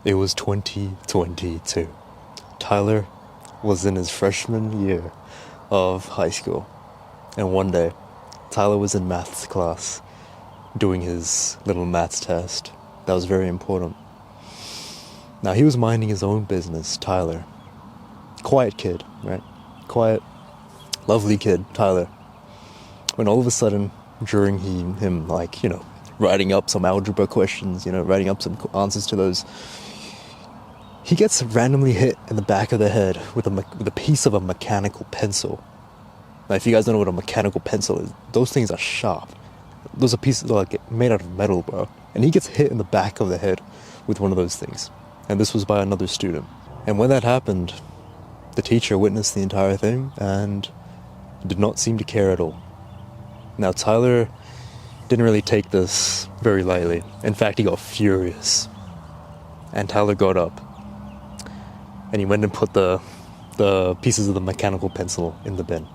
It was 2022. Tyler was in his freshman year of high school. And one day, Tyler was in maths class doing his little maths test. That was very important. Now, he was minding his own business, Tyler. Quiet kid, right? Quiet, lovely kid, Tyler. When all of a sudden, during him writing up some algebra questions, writing up some answers to those, he gets randomly hit in the back of the head with a piece of a mechanical pencil. Now, if you guys don't know what a mechanical pencil is, those things are sharp. Those are pieces made out of metal, bro. And he gets hit in the back of the head with one of those things. And this was by another student. And when that happened, the teacher witnessed the entire thing and did not seem to care at all. Now, Tyler didn't really take this very lightly. In fact, he got furious. And Tyler got up. And he went and put the pieces of the mechanical pencil in the bin.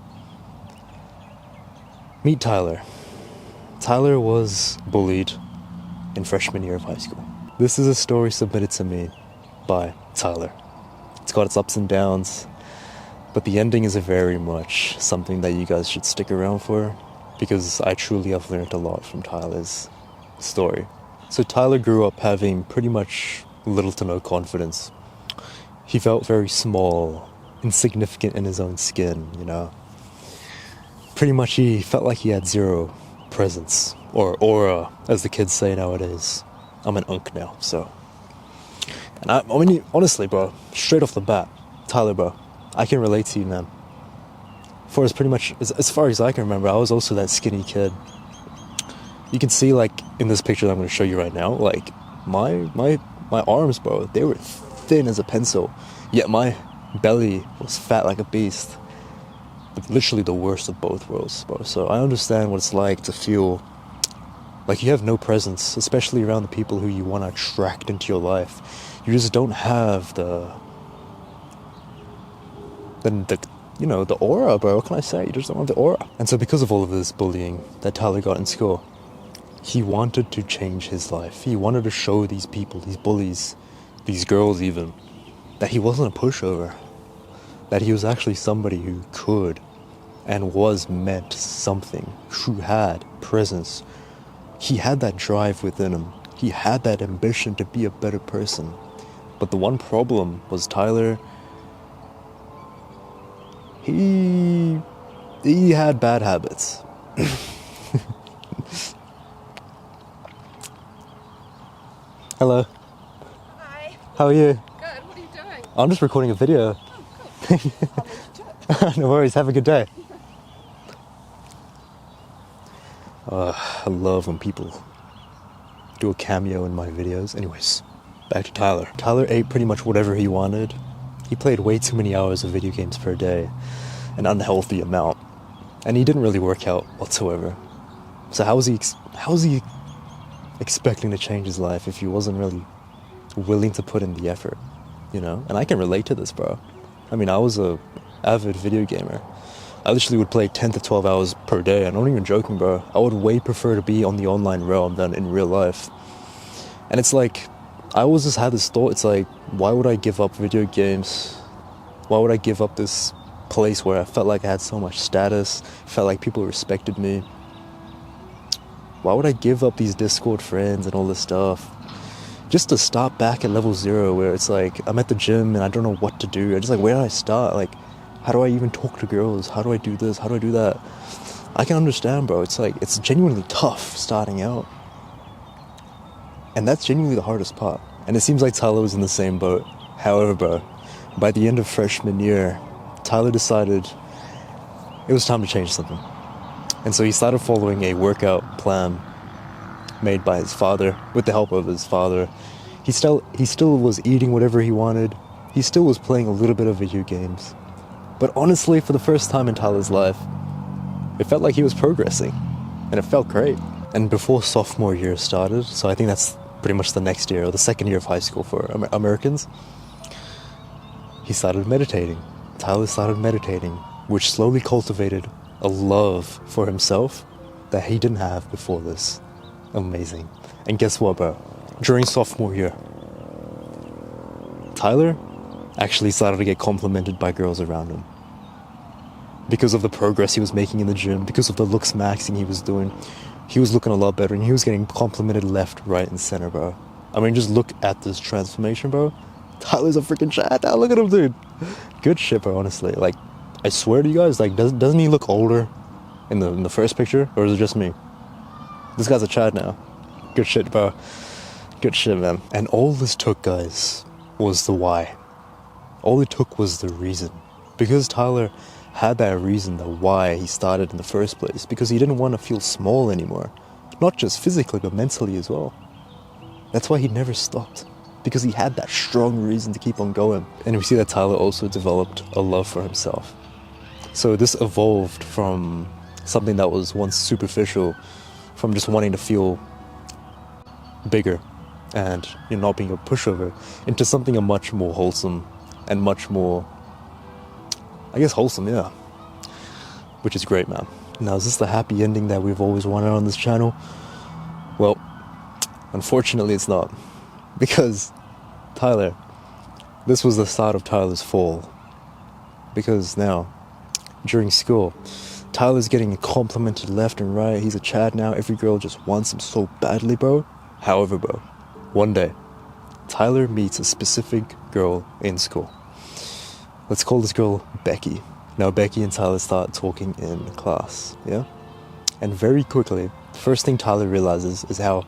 Meet Tyler. Tyler was bullied in freshman year of high school. This is a story submitted to me by Tyler. It's got its ups and downs, but the ending is very much something that you guys should stick around for, because I truly have learned a lot from Tyler's story. So Tyler grew up having pretty much little to no confidence. He felt very small, insignificant in his own skin, Pretty much he felt like he had zero presence, or aura, as the kids say nowadays. I'm an unk now, so. And I mean, honestly, bro, straight off the bat, Tyler, bro, I can relate to you, man. For as far as I can remember, I was also that skinny kid. You can see, in this picture that I'm going to show you right now, my arms, bro, they were thin as a pencil, yet my belly was fat like a beast. Literally the worst of both worlds, bro. So I understand what it's like to feel like you have no presence, especially around the people who you want to attract into your life. You just don't have the aura, bro. What can I say? You just don't have the aura. And so because of all of this bullying that Tyler got in school, he wanted to change his life. He wanted to show these people, these bullies, these girls even, that he wasn't a pushover. That he was actually somebody who could and was meant something, who had presence. He had that drive within him. He had that ambition to be a better person. But the one problem was Tyler, he had bad habits. Hello. Hi. How are you? Good. What are you doing? I'm just recording a video. Oh, cool. No worries, have a good day. I love when people do a cameo in my videos. Anyways, back to Tyler. Tyler ate pretty much whatever he wanted. He played way too many hours of video games per day, an unhealthy amount, and he didn't really work out whatsoever. So how was he expecting to change his life if he wasn't really willing to put in the effort, And I can relate to this, bro. I mean, I was a avid video gamer. I literally would play 10 to 12 hours per day. I'm not even joking, bro. I would way prefer to be on the online realm than in real life. And it's like, I always just had this thought, it's like, why would I give up video games? Why would I give up this place where I felt like I had so much status, felt like people respected me? Why would I give up these Discord friends and all this stuff? Just to start back at level 0 where it's like, I'm at the gym and I don't know what to do. I'm just like, where do I start? How do I even talk to girls? How do I do this? How do I do that? I can understand, bro. It's like, it's genuinely tough starting out. And that's genuinely the hardest part. And it seems like Tyler was in the same boat. However, bro, by the end of freshman year, Tyler decided it was time to change something. And so he started following a workout plan made by his father, with the help of his father. He still was eating whatever he wanted. He still was playing a little bit of video games. But honestly, for the first time in Tyler's life, it felt like he was progressing. And it felt great. And before sophomore year started, so I think that's pretty much the next year, or the second year of high school for Americans, he started meditating. Tyler started meditating, which slowly cultivated a love for himself that he didn't have before this. Amazing. And guess what, bro? During sophomore year, Tyler actually started to get complimented by girls around him. Because of the progress he was making in the gym, because of the looks maxing he was doing, he was looking a lot better and he was getting complimented left, right, and center, bro. I mean, just look at this transformation, bro. Tyler's a freaking Chad now. Look at him, dude. Good shit, bro, honestly. Like, I swear to you guys, like, doesn't he look older in the first picture? Or is it just me? This guy's a Chad now. Good shit, bro. Good shit, man. And all this took, guys, was the why. All it took was the reason. Because Tyler had that reason, the why he started in the first place. Because he didn't want to feel small anymore. Not just physically, but mentally as well. That's why he never stopped. Because he had that strong reason to keep on going. And we see that Tyler also developed a love for himself. So this evolved from something that was once superficial, from just wanting to feel bigger and not being a pushover, into something a much more wholesome and much more, I guess, wholesome, yeah. Which is great, man. Now, is this the happy ending that we've always wanted on this channel? Well, unfortunately it's not. Because Tyler, this was the start of Tyler's fall. Because now, during school, Tyler's getting complimented left and right. He's a Chad now. Every girl just wants him so badly, bro. However, bro, one day, Tyler meets a specific girl in school. Let's call this girl Becky. Now, Becky and Tyler start talking in class, yeah? And very quickly, the first thing Tyler realizes is how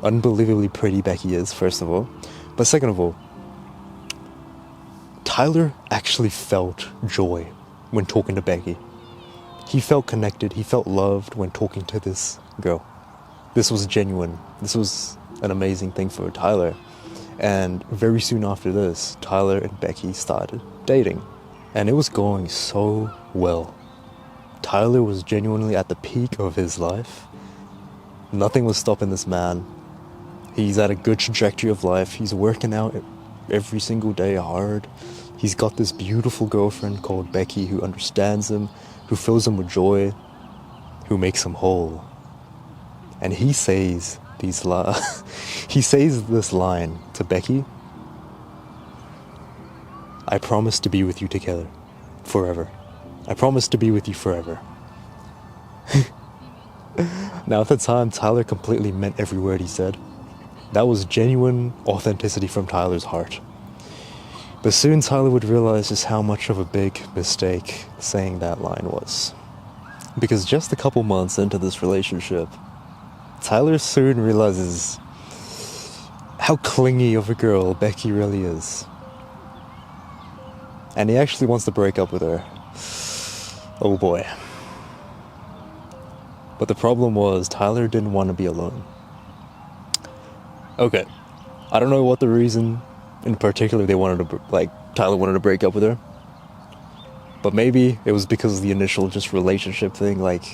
unbelievably pretty Becky is, first of all. But second of all, Tyler actually felt joy when talking to Becky. He felt connected, he felt loved when talking to this girl. This was genuine. This was an amazing thing for Tyler. And very soon after this, Tyler and Becky started dating. And it was going so well. Tyler was genuinely at the peak of his life. Nothing was stopping this man. He's at a good trajectory of life. He's working out every single day hard. He's got this beautiful girlfriend called Becky who understands him, who fills him with joy, who makes him whole. And he says this line to Becky: I promise to be with you together forever. I promise to be with you forever. Now, at the time, Tyler completely meant every word he said. That was genuine authenticity from Tyler's heart. But soon Tyler would realize just how much of a big mistake saying that line was. Because just a couple months into this relationship, Tyler soon realizes how clingy of a girl Becky really is. And he actually wants to break up with her. Oh boy. But the problem was, Tyler didn't want to be alone. Okay, I don't know what the reason in particular Tyler wanted to break up with her. But maybe it was because of the initial just relationship thing. Like,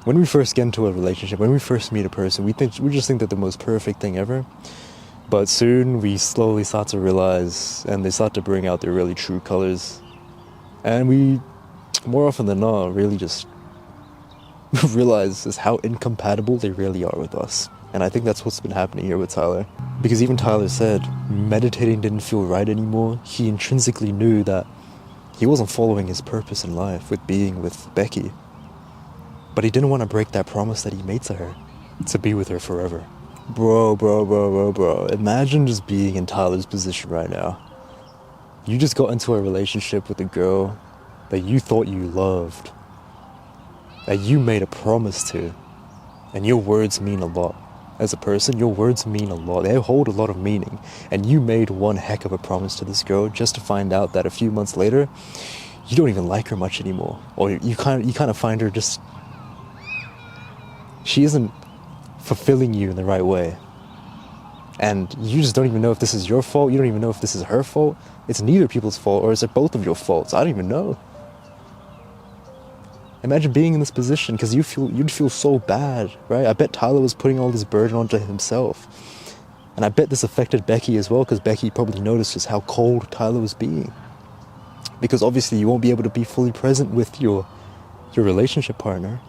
when we first get into a relationship, when we first meet a person, we just think they're the most perfect thing ever. But soon we slowly start to realize, and they start to bring out their really true colors. And we, more often than not, really just realize is how incompatible they really are with us. And I think that's what's been happening here with Tyler. Because even Tyler said meditating didn't feel right anymore. He intrinsically knew that he wasn't following his purpose in life with being with Becky. But he didn't want to break that promise that he made to her, to be with her forever. Bro. Imagine just being in Tyler's position right now. You just got into a relationship with a girl that you thought you loved, that you made a promise to, and your words mean a lot. As a person, your words mean a lot. They hold a lot of meaning. And you made one heck of a promise to this girl just to find out that a few months later, you don't even like her much anymore. Or you kind of find her just, she isn't fulfilling you in the right way. And you just don't even know if this is your fault. You don't even know if this is her fault. It's neither people's fault, or is it both of your faults? I don't even know. Imagine being in this position, because you'd feel so bad, right? I bet Tyler was putting all this burden onto himself. And I bet this affected Becky as well, because Becky probably noticed just how cold Tyler was being. Because obviously you won't be able to be fully present with your relationship partner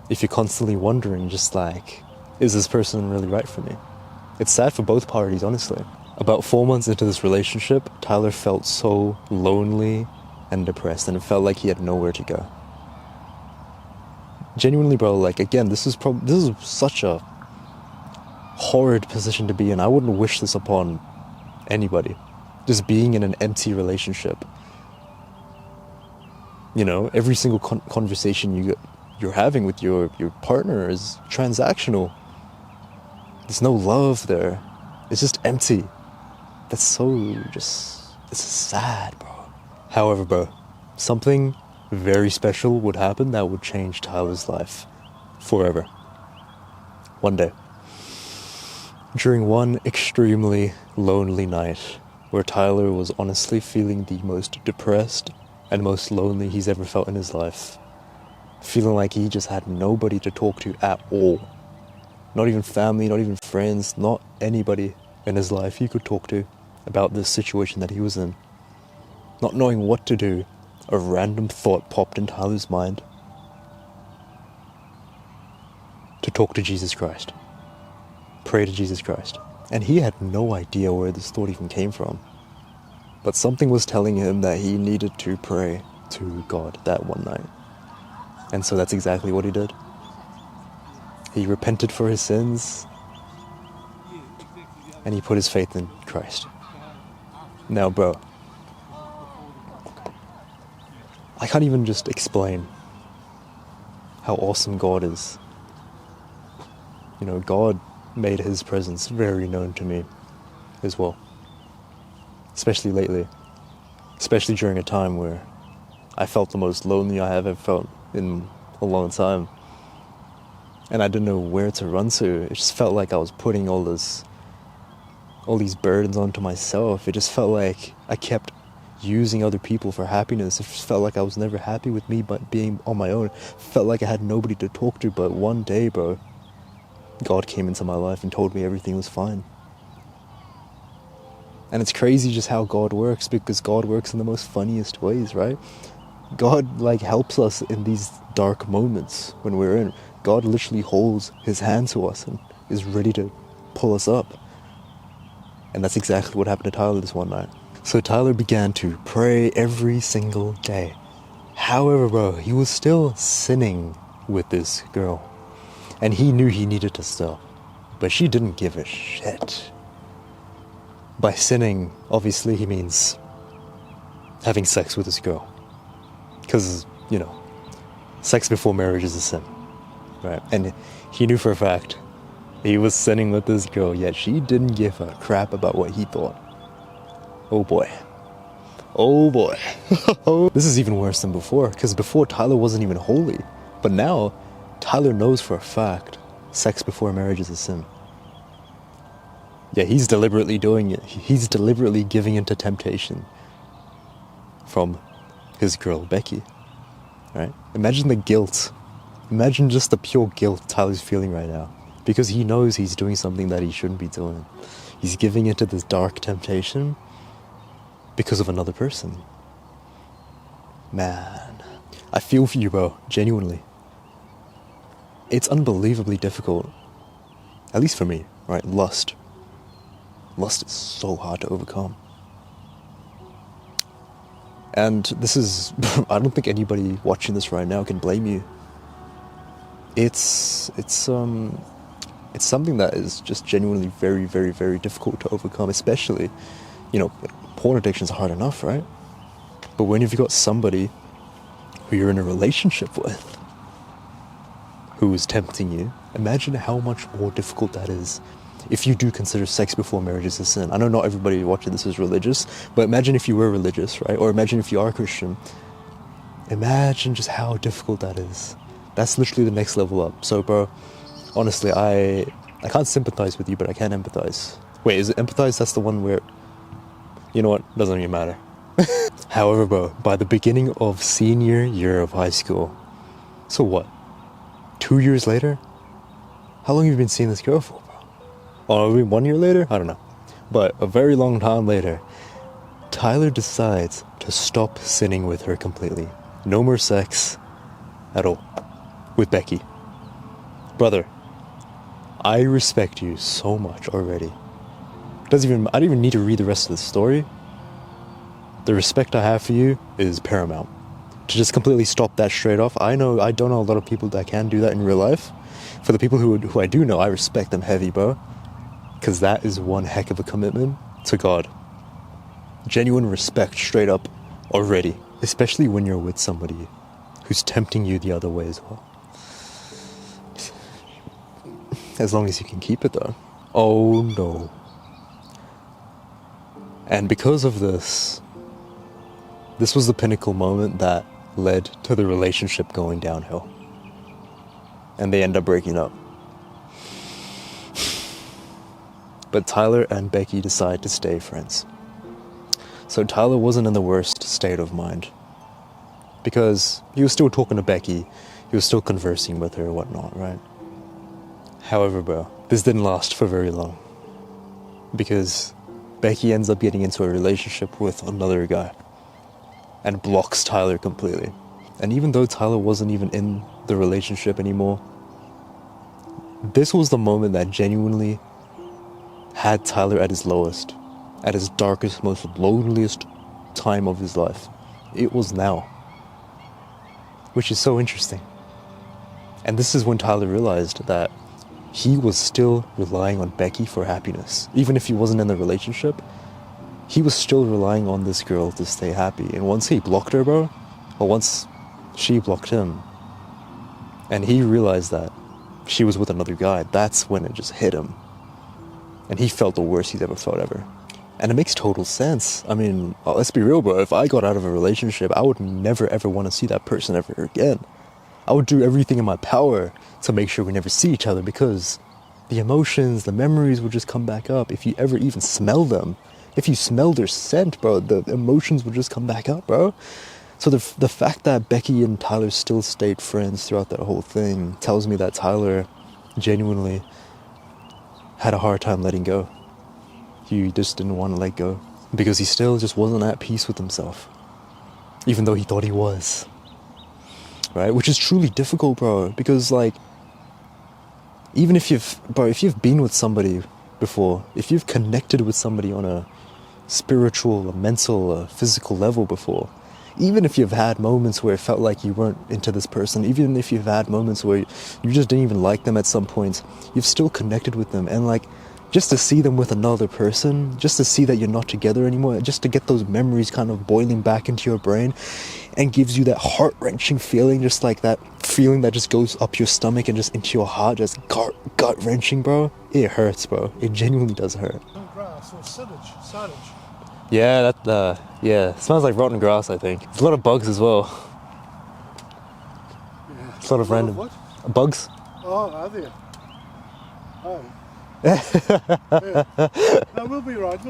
if you're constantly wondering, just like, is this person really right for me? It's sad for both parties, honestly. About 4 months into this relationship, Tyler felt so lonely and depressed, and it felt like he had nowhere to go. Genuinely, bro, like, again, this is such a horrid position to be in. I wouldn't wish this upon anybody. Just being in an empty relationship. You know, every single conversation you're having with your partner is transactional. There's no love there. It's just empty. That's so it's sad, bro. However, bro, something very special would happen that would change Tyler's life forever. One day, during one extremely lonely night, where Tyler was honestly feeling the most depressed and most lonely he's ever felt in his life, feeling like he just had nobody to talk to at all. Not even family, not even friends, not anybody in his life he could talk to about this situation that he was in. Not knowing what to do, a random thought popped in Tyler's mind to talk to Jesus Christ. Pray to Jesus Christ. And he had no idea where this thought even came from. But something was telling him that he needed to pray to God that one night. And so that's exactly what he did. He repented for his sins, and he put his faith in Christ. Now, bro, I can't even just explain how awesome God is. You know, God made his presence very known to me as well. Especially lately. Especially during a time where I felt the most lonely I have ever felt in a long time. And I didn't know where to run to. It just felt like I was putting all these burdens onto myself. It just felt like I kept using other people for happiness. It just felt like I was never happy with me but being on my own. Felt like I had nobody to talk to. But one day, bro, God came into my life and told me everything was fine. And it's crazy just how God works, because God works in the most funniest ways, right? God, like, helps us in these dark moments when we're in. God literally holds his hand to us and is ready to pull us up. And that's exactly what happened to Tyler this one night. So Tyler began to pray every single day. However, bro, he was still sinning with this girl. And he knew he needed to stop. But she didn't give a shit. By sinning, obviously, he means having sex with this girl. Because, you know, sex before marriage is a sin. Right? And he knew for a fact he was sinning with this girl, yet she didn't give a crap about what he thought. Oh boy. Oh boy. This is even worse than before, because before Tyler wasn't even holy. But now, Tyler knows for a fact sex before marriage is a sin. Yeah, he's deliberately doing it. He's deliberately giving into temptation from his girl, Becky. Right? Imagine the guilt. Imagine just the pure guilt Tyler's feeling right now. Because he knows he's doing something that he shouldn't be doing. He's giving into this dark temptation because of another person. Man, I feel for you, bro. Genuinely. It's unbelievably difficult. At least for me, right? Lust. Lust is so hard to overcome. And this is, I don't think anybody watching this right now can blame you. It's something that is just genuinely very, very, very difficult to overcome, especially, you know, porn addiction's hard enough, right? But when you've got somebody who you're in a relationship with who is tempting you, imagine how much more difficult that is if you do consider sex before marriage is a sin. I know not everybody watching this is religious, but imagine if you were religious, right? Or imagine if you are a Christian. Imagine just how difficult that is. That's literally the next level up. So, bro, honestly, I can't sympathize with you, but I can empathize. Wait, is it empathize? That's the one where... You know what? Doesn't even matter. However, bro, by the beginning of senior year of high school, so what? 2 years later? How long have you been seeing this girl for, bro? Or maybe 1 year later? I don't know. But a very long time later, Tyler decides to stop sinning with her completely. No more sex at all with Becky. Brother, I respect you so much already. I don't even need to read the rest of the story. The respect I have for you is paramount. To just completely stop that straight off, I don't know a lot of people that can do that in real life. For the people who I do know, I respect them heavy, bro. Because that is one heck of a commitment to God. Genuine respect straight up already. Especially when you're with somebody who's tempting you the other way as well. As long as you can keep it though. Oh no. And because of this was the pinnacle moment that led to the relationship going downhill. And they end up breaking up. But Tyler and Becky decide to stay friends. So Tyler wasn't in the worst state of mind. Because he was still talking to Becky, he was still conversing with her and whatnot, right? However, bro, this didn't last for very long. Because Becky ends up getting into a relationship with another guy. And blocks Tyler completely. And even though Tyler wasn't even in the relationship anymore, this was the moment that genuinely had Tyler at his lowest, at his darkest, most loneliest time of his life. It was now. Which is so interesting. And this is when Tyler realized that he was still relying on Becky for happiness. Even if he wasn't in the relationship, he was still relying on this girl to stay happy. And once he blocked her, bro, or once she blocked him, and he realized that she was with another guy, that's when it just hit him. And he felt the worst he's ever felt ever. And it makes total sense. I mean, let's be real, bro. If I got out of a relationship, I would never ever want to see that person ever again. I would do everything in my power to make sure we never see each other, because the emotions, the memories would just come back up. If you ever even smell them, if you smell their scent, bro, the emotions would just come back up, bro. So the fact that Becky and Tyler still stayed friends throughout that whole thing tells me that Tyler genuinely had a hard time letting go. He just didn't want to let go because he still just wasn't at peace with himself, even though he thought he was, right? Which is truly difficult, bro, because like, even if you've been with somebody before, if you've connected with somebody on a spiritual, a mental, a physical level before, even if you've had moments where it felt like you weren't into this person, even if you've had moments where you just didn't even like them at some points, you've still connected with them. And like, just to see them with another person, just to see that you're not together anymore, just to get those memories kind of boiling back into your brain and gives you that heart-wrenching feeling, just like that feeling that just goes up your stomach and just into your heart, just gut-wrenching, bro. It hurts, bro. It genuinely does hurt. Grass or silage. Yeah, it smells like rotten grass, I think. There's a lot of bugs as well. Yeah. It's a lot of random... What? Bugs? Oh, are there? Oh. Yeah. No, we'll be right.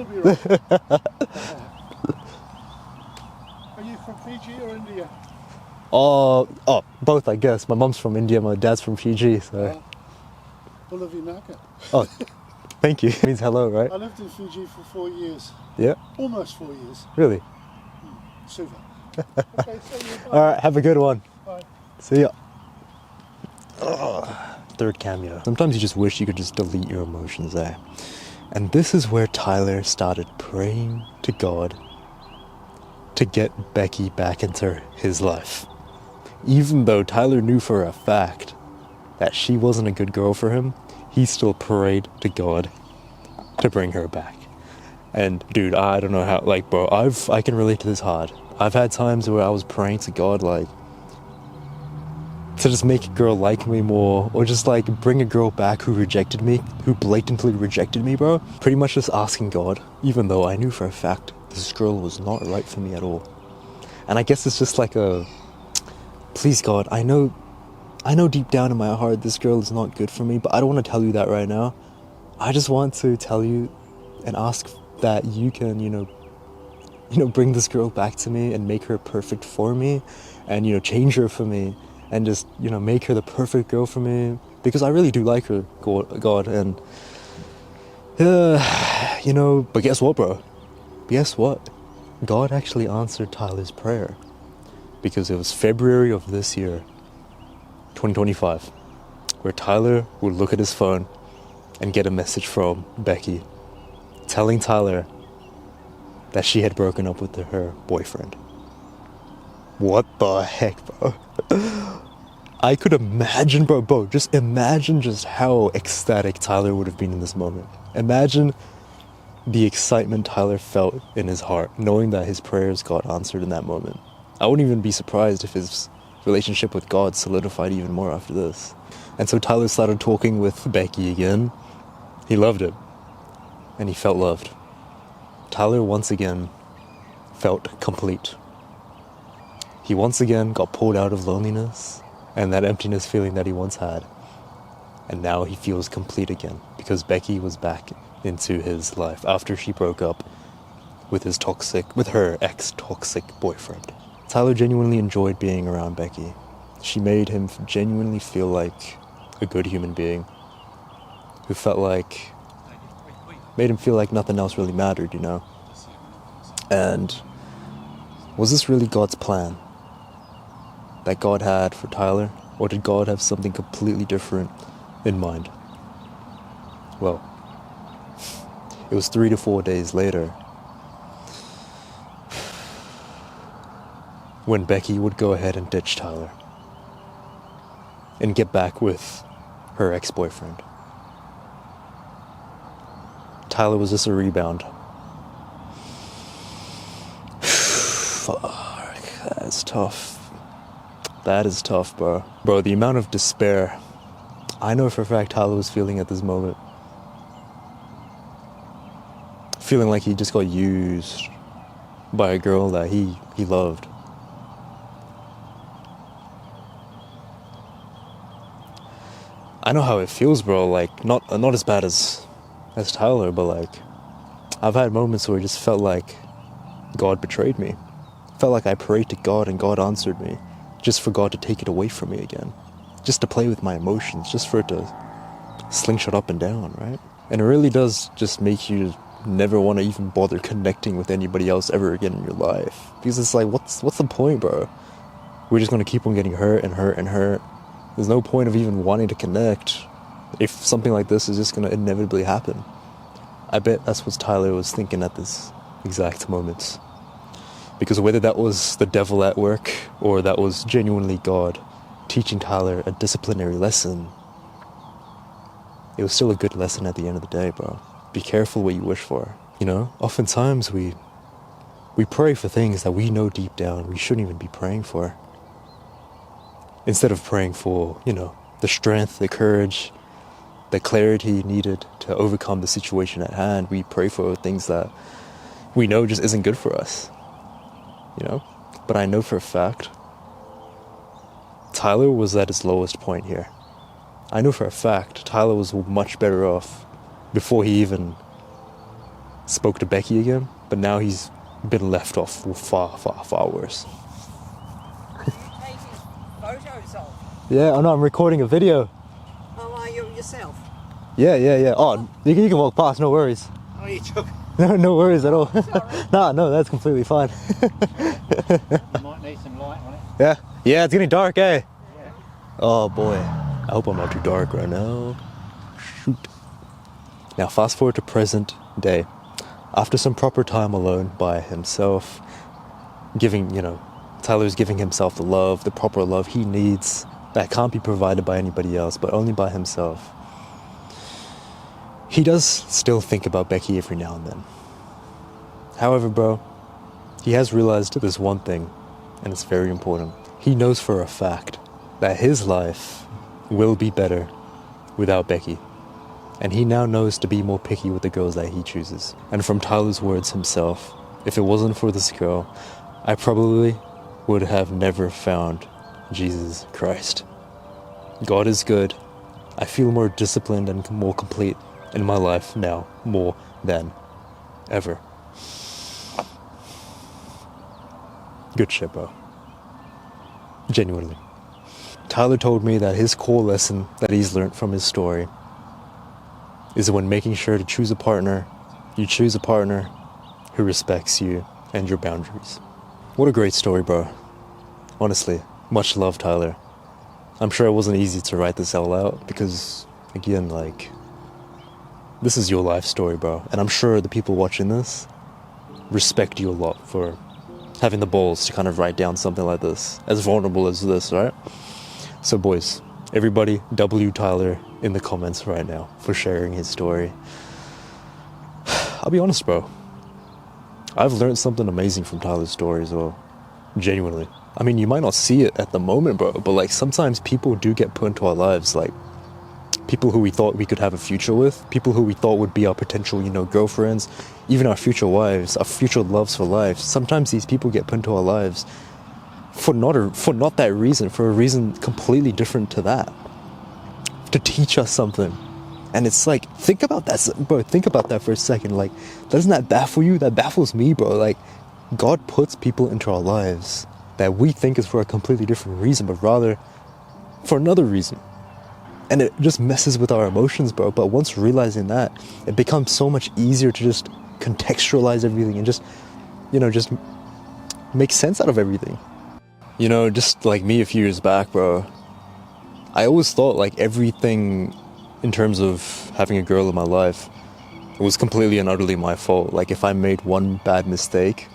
Are you from Fiji or India? Oh, both, I guess. My mom's from India, my dad's from Fiji, so... Bulavinaka. Oh, thank you. It means hello, right? I lived in Fiji for 4 years. Yeah? Almost 4 years. Really? Super. Okay, see you. Bye. Alright, have a good one. Bye. See ya. Third cameo. Sometimes you just wish you could just delete your emotions there. And this is where Tyler started praying to God to get Becky back into his life. Even though Tyler knew for a fact that she wasn't a good girl for him, he still prayed to God to bring her back. And dude, I don't know how, like, bro, I can relate to this hard. I've had times where I was praying to God, like, to just make a girl like me more, or just like bring a girl back who rejected me, who blatantly rejected me, bro. Pretty much just asking God, even though I knew for a fact this girl was not right for me at all. And I guess it's just like please God, I know deep down in my heart this girl is not good for me, but I don't want to tell you that right now. I just want to tell you and ask that you can, bring this girl back to me and make her perfect for me, and, change her for me, and just, make her the perfect girl for me, because I really do like her, God, and, but guess what, bro? Guess what? God actually answered Tyler's prayer, because it was February of this year, 2025, where Tyler would look at his phone and get a message from Becky telling Tyler that she had broken up with her boyfriend. What the heck, bro? I could imagine, bro, just imagine just how ecstatic Tyler would have been in this moment. Imagine the excitement Tyler felt in his heart, knowing that his prayers got answered in that moment. I wouldn't even be surprised if his relationship with God solidified even more after this. And so Tyler started talking with Becky again. He loved it. And he felt loved. Tyler once again felt complete. He once again got pulled out of loneliness and that emptiness feeling that he once had. And now he feels complete again because Becky was back into his life after she broke up with her ex-toxic boyfriend. Tyler genuinely enjoyed being around Becky. She made him genuinely feel like a good human being who made him feel like nothing else really mattered, you know? And was this really God's plan that God had for Tyler? Or did God have something completely different in mind? Well, it was 3 to 4 days later when Becky would go ahead and ditch Tyler and get back with her ex-boyfriend. Tyler was just a rebound. Fuck, that's tough. That is tough, bro. Bro, the amount of despair I know for a fact Tyler was feeling at this moment. Feeling like he just got used by a girl that he loved. I know how it feels, bro. Like, not as bad as Tyler, but like, I've had moments where it just felt like God betrayed me. Felt like I prayed to God and God answered me, just for God to take it away from me again. Just to play with my emotions, just for it to slingshot up and down, right? And it really does just make you never want to even bother connecting with anybody else ever again in your life. Because it's like, what's the point, bro? We're just going to keep on getting hurt and hurt and hurt. There's no point of even wanting to connect if something like this is just going to inevitably happen. I bet that's what Tyler was thinking at this exact moment. Because whether that was the devil at work or that was genuinely God teaching Tyler a disciplinary lesson, it was still a good lesson at the end of the day, bro. Be careful what you wish for. You know, oftentimes we pray for things that we know deep down we shouldn't even be praying for. Instead of praying for, you know, the strength, the courage, the clarity needed to overcome the situation at hand, we pray for things that we know just isn't good for us. You know? But I know for a fact Tyler was at his lowest point here. I know for a fact Tyler was much better off before he even spoke to Becky again, but now he's been left off far, far, far worse. Are you taking photos of? Yeah, I know, I'm recording a video. Oh, are you yourself? Yeah. Oh, you can walk past, no worries. Oh, you took. No worries at all. Sorry. No, that's completely fine. You might need some light on it. Yeah, it's getting dark, eh? Yeah. Oh boy, I hope I'm not too dark right now. Shoot. Now fast forward to present day. After some proper time alone by himself, Tyler's giving himself the proper love he needs that can't be provided by anybody else, but only by himself. He does still think about Becky every now and then. However, bro, he has realized this one thing, and it's very important. He knows for a fact that his life will be better without Becky. And he now knows to be more picky with the girls that he chooses. And from Tyler's words himself, if it wasn't for this girl, I probably would have never found Jesus Christ. God is good. I feel more disciplined and more complete in my life now, more than ever. Good shit, bro. Genuinely. Tyler told me that his core lesson that he's learned from his story is when making sure to choose a partner, you choose a partner who respects you and your boundaries. What a great story, bro. Honestly, much love, Tyler. I'm sure it wasn't easy to write this all out because, again, like, this is your life story, bro. And I'm sure the people watching this respect you a lot for having the balls to kind of write down something like this, as vulnerable as this, right? So boys, everybody W Tyler in the comments right now for sharing his story. I'll be honest, bro. I've learned something amazing from Tyler's story as well. Genuinely. I mean, you might not see it at the moment, bro, but like sometimes people do get put into our lives, like people who we thought we could have a future with, people who we thought would be our potential, you know, girlfriends, even our future wives, our future loves for life. Sometimes these people get put into our lives for not that reason, for a reason completely different to that, to teach us something. And it's like, think about that, bro. Think about that for a second. Like, doesn't that baffle you? That baffles me, bro. Like, God puts people into our lives that we think is for a completely different reason, but rather for another reason. And it just messes with our emotions, bro. But once realizing that, it becomes so much easier to just contextualize everything and just, you know, just make sense out of everything. You know, just like me a few years back, bro, I always thought like everything in terms of having a girl in my life, it was completely and utterly my fault. Like if I made one bad mistake,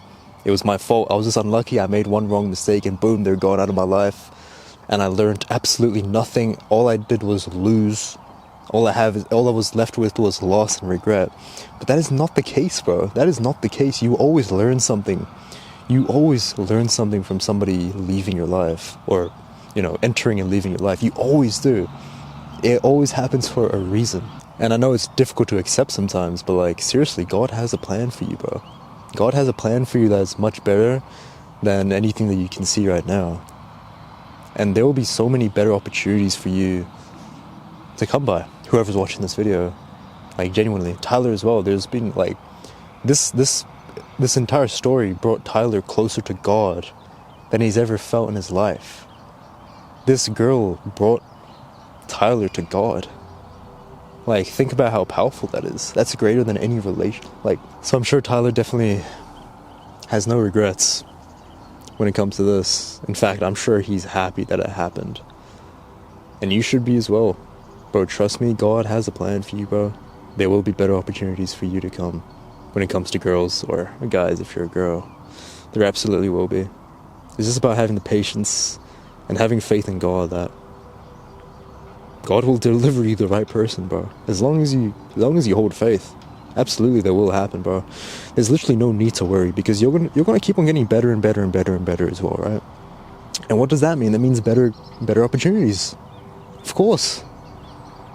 it was my fault. I was just unlucky. I made one wrong mistake and boom, they're gone out of my life. And I learned absolutely nothing. All I did was lose. All I was left with was loss and regret. But that is not the case, bro. That is not the case. You always learn something. You always learn something from somebody leaving your life, or, you know, entering and leaving your life. You always do. It always happens for a reason. And I know it's difficult to accept sometimes, but like, seriously, God has a plan for you, bro. God has a plan for you that's much better than anything that you can see right now. And there will be so many better opportunities for you to come by. Whoever's watching this video, like genuinely, Tyler as well. There's been like, this entire story brought Tyler closer to God than he's ever felt in his life. This girl brought Tyler to God. Like, think about how powerful that is. That's greater than any relation. Like, so I'm sure Tyler definitely has no regrets when it comes to this. In fact, I'm sure he's happy that it happened. And you should be as well. Bro, trust me, God has a plan for you, bro. There will be better opportunities for you to come when it comes to girls or guys if you're a girl. There absolutely will be. It's just about having the patience and having faith in God that God will deliver you the right person, bro. As long as you hold faith, absolutely that will happen, bro. There's literally no need to worry because you're gonna keep on getting better and better and better and better as well, right? And what does that mean? That means better opportunities, of course.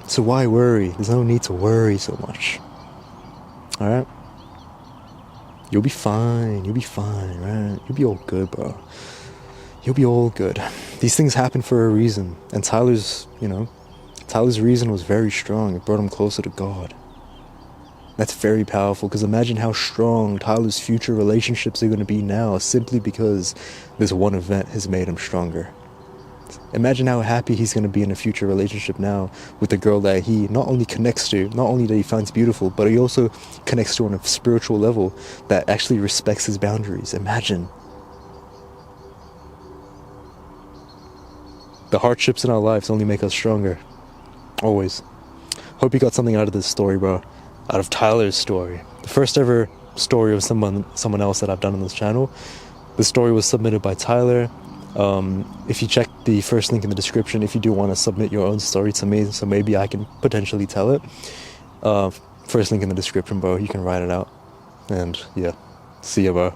So why worry? There's no need to worry so much. All right. You'll be fine. You'll be fine, right? You'll be all good, bro. You'll be all good. These things happen for a reason, and Tyler's reason was very strong. It brought him closer to God. That's very powerful, because imagine how strong Tyler's future relationships are going to be now simply because this one event has made him stronger. Imagine how happy he's going to be in a future relationship now with a girl that he not only connects to, not only that he finds beautiful, but he also connects to on a spiritual level that actually respects his boundaries. Imagine. The hardships in our lives only make us stronger. Always. Hope you got something out of this story, bro. Out of Tyler's story. The first ever story of someone else that I've done on this channel. The story was submitted by Tyler. If you check the first link in the description, if you do want to submit your own story to me, so maybe I can potentially tell it. First link in the description, bro. You can write it out. And yeah, see ya, bro.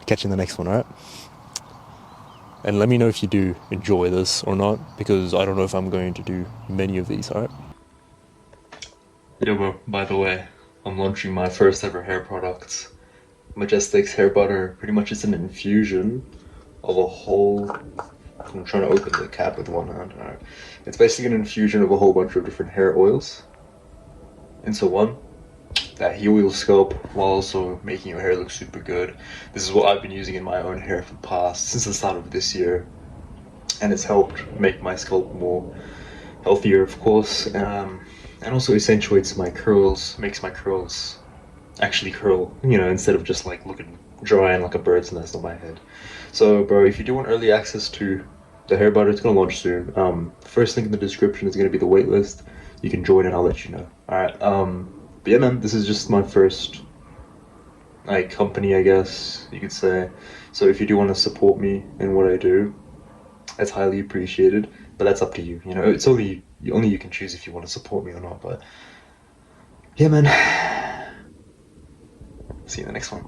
Catch you in the next one, alright? And let me know if you do enjoy this or not, because I don't know if I'm going to do many of these, alright? Yo, bro, by the way, I'm launching my first ever hair product. Majestic's hair butter. Pretty much it's an infusion of a whole... I'm trying to open the cap with one hand. Alright. It's basically an infusion of a whole bunch of different hair oils into one that heal your scalp while also making your hair look super good. This is what I've been using in my own hair for the past, since the start of this year. And it's helped make my scalp more healthier, of course. And also accentuates my curls, makes my curls actually curl, you know, instead of just like looking dry and like a bird's nest on my head. So, bro, if you do want early access to the hair butter, it's gonna launch soon. The first link in the description is gonna be the waitlist. You can join and I'll let you know. Alright, But yeah, man, this is just my first like company, I guess you could say. So if you do want to support me in what I do, it's highly appreciated. But that's up to you. You know, it's only you can choose if you want to support me or not. But yeah, man. See you in the next one.